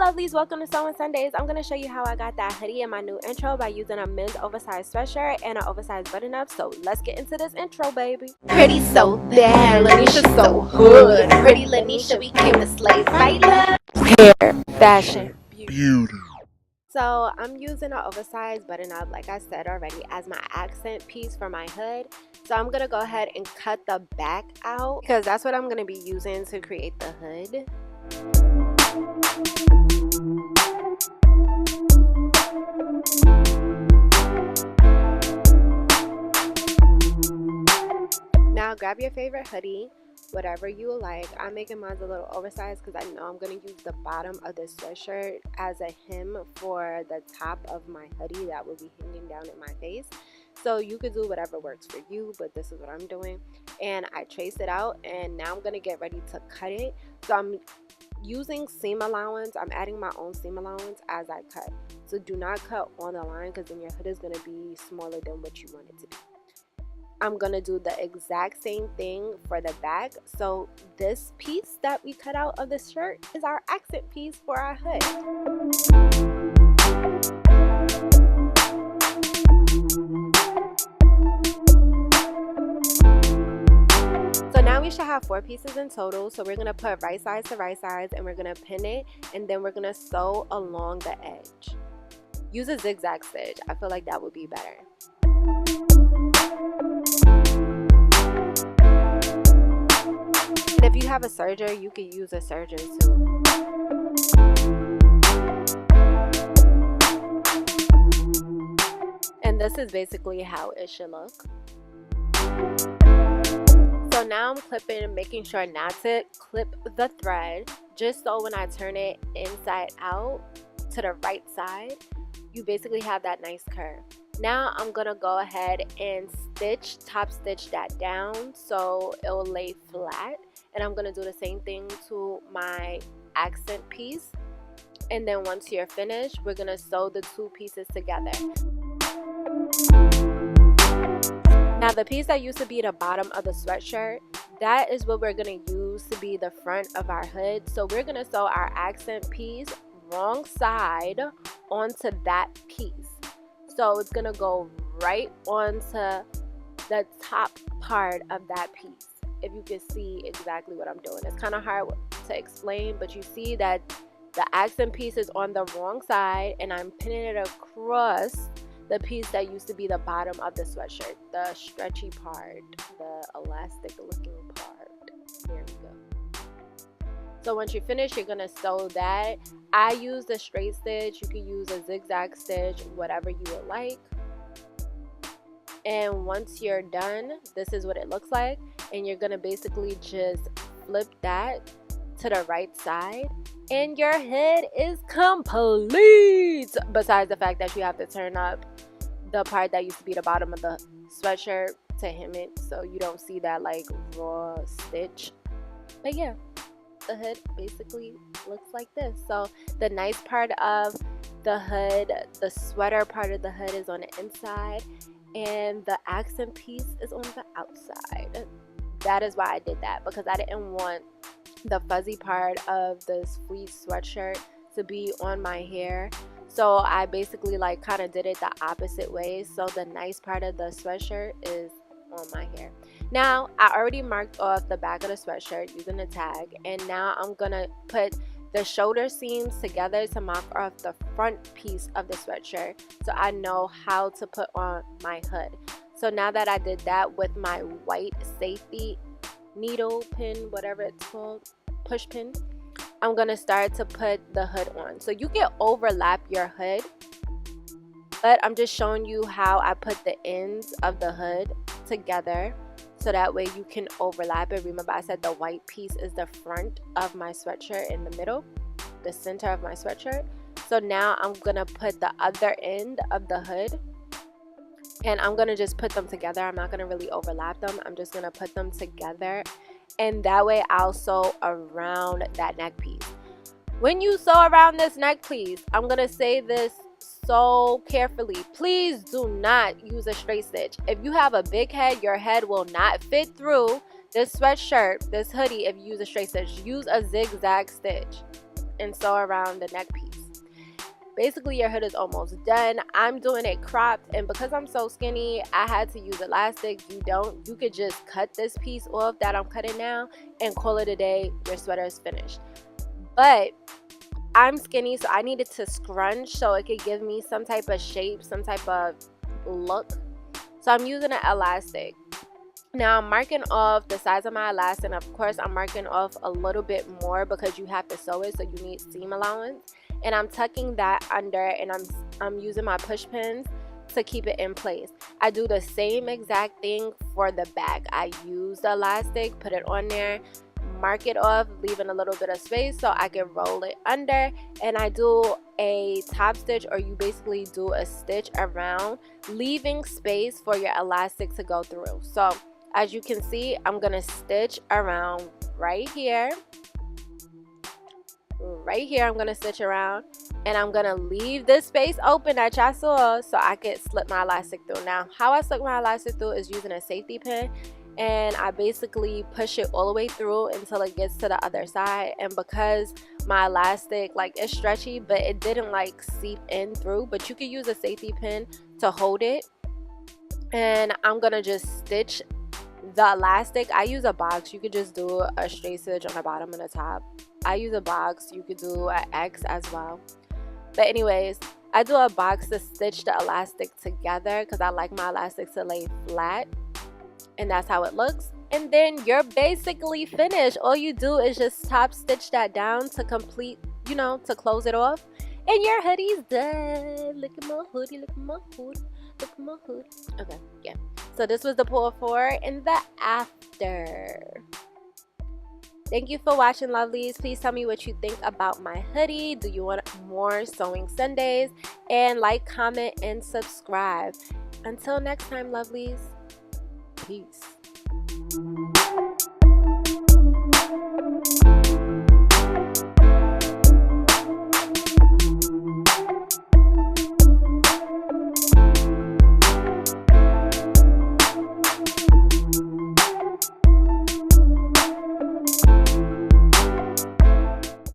lovelies, welcome to Sewing Sundays. I'm going to show you how I got that hoodie in my new intro by using a men's oversized sweatshirt and an oversized button-up. So let's get into this intro, baby. Pretty so bad, Lanisha so hood. Pretty Lanisha became the slave fighter. Hair, fashion, beauty. So I'm using an oversized button-up, like I said already, as my accent piece for my hood. So I'm going to go ahead and cut the back out because that's what I'm going to be using to create the hood. Now grab your favorite hoodie, whatever you like. I'm making mine a little oversized because I know I'm going to use the bottom of the sweatshirt as a hem for the top of my hoodie that will be hanging down in my face. So you could do whatever works for you, but this is what I'm doing. And I traced it out, and now I'm going to get ready to cut it. So I'm using seam allowance. I'm adding my own seam allowance as I cut. So do not cut on the line because then your hood is going to be smaller than what you want it to be. I'm going to do the exact same thing for the back. So this piece that we cut out of the shirt is our accent piece for our hood. So now we should have 4 pieces in total. So we're going to put right sides to right sides and we're going to pin it, and then we're going to sew along the edge. Use a zigzag stitch. I feel like that would be better. And if you have a serger, you could use a serger too. And this is basically how it should look. So now I'm clipping and making sure not to clip the thread, just so when I turn it inside out to the right side, you basically have that nice curve. Now I'm gonna go ahead and top stitch that down so it will lay flat, and I'm gonna do the same thing to my accent piece. And then once you're finished, we're gonna sew the 2 pieces together. Now the piece that used to be the bottom of the sweatshirt, that is what we're gonna use to be the front of our hood. So we're gonna sew our accent piece wrong side onto that piece. So it's gonna go right onto the top part of that piece. If you can see exactly what I'm doing, it's kind of hard to explain, but you see that the accent piece is on the wrong side, and I'm pinning it across the piece that used to be the bottom of the sweatshirt, the stretchy part, the elastic looking part. There we go. So once you finish, you're gonna sew that. I use a straight stitch. You can use a zigzag stitch, whatever you would like. And once you're done, this is what it looks like. And you're gonna basically just flip that to the right side, and your hood is complete. Besides the fact that you have to turn up the part that used to be the bottom of the sweatshirt to hem it, so you don't see that like raw stitch. But yeah, the hood basically looks like this. So the nice part of the hood, the sweater part of the hood, is on the inside, and the accent piece is on the outside. That is why I did that, because I didn't want the fuzzy part of this fleece sweatshirt to be on my hair. So I basically like kind of did it the opposite way, so the nice part of the sweatshirt is on my hair. Now I already marked off the back of the sweatshirt using a tag, and now I'm gonna put the shoulder seams together to mark off the front piece of the sweatshirt, so I know how to put on my hood. So now that I did that with my white safety needle pin, whatever it's called, push pin, I'm gonna start to put the hood on. So you can overlap your hood, but I'm just showing you how I put the ends of the hood together, so that way you can overlap it. Remember, I said the white piece is the front of my sweatshirt in the middle, the center of my sweatshirt. So now I'm gonna put the other end of the hood, and I'm gonna just put them together. I'm not gonna really overlap them. I'm just gonna put them together, and that way I'll sew around that neck piece. When you sew around this neck piece, I'm gonna say this so carefully, please do not use a straight stitch. If you have a big head, your head will not fit through this sweatshirt, this hoodie, if you use a straight stitch. Use a zigzag stitch. and sew around the neck piece. Basically, your hood is almost done. I'm doing it cropped, and because I'm so skinny, I had to use elastic. You could just cut this piece off that I'm cutting now and call it a day. Your sweater is finished. But I'm skinny, so I needed to scrunch so it could give me some type of shape, some type of look. So I'm using an elastic. Now I'm marking off the size of my elastic, and of course I'm marking off a little bit more because you have to sew it, so you need seam allowance. And I'm tucking that under, and I'm using my push pins to keep it in place. I do the same exact thing for the back. I use the elastic, put it on there, mark it off, leaving a little bit of space so I can roll it under, and I do a top stitch, or you basically do a stitch around, leaving space for your elastic to go through. So as you can see, I'm gonna stitch around right here. Right here, I'm gonna stitch around, and I'm gonna leave this space open that y'all saw so I can slip my elastic through. Now, how I slip my elastic through is using a safety pin, and I basically push it all the way through until it gets to the other side. And because my elastic, like, it's stretchy, but it didn't like seep in through, but you could use a safety pin to hold it. And I'm gonna just stitch the elastic. I use a box. You could just do a straight stitch on the bottom and the top. I use a box. You could do an X as well. But anyways, I do a box to stitch the elastic together because I like my elastic to lay flat, and that's how it looks. And then you're basically finished. All you do is just top stitch that down to complete, to close it off, and your hoodie's done. Look at my hoodie, look at my hood, look at my hood. Okay, yeah. So this was the pull before and the after. Thank you for watching, lovelies. Please tell me what you think about my hoodie. Do you want more Sewing Sundays? And like, comment, and subscribe. Until next time, lovelies. Peace.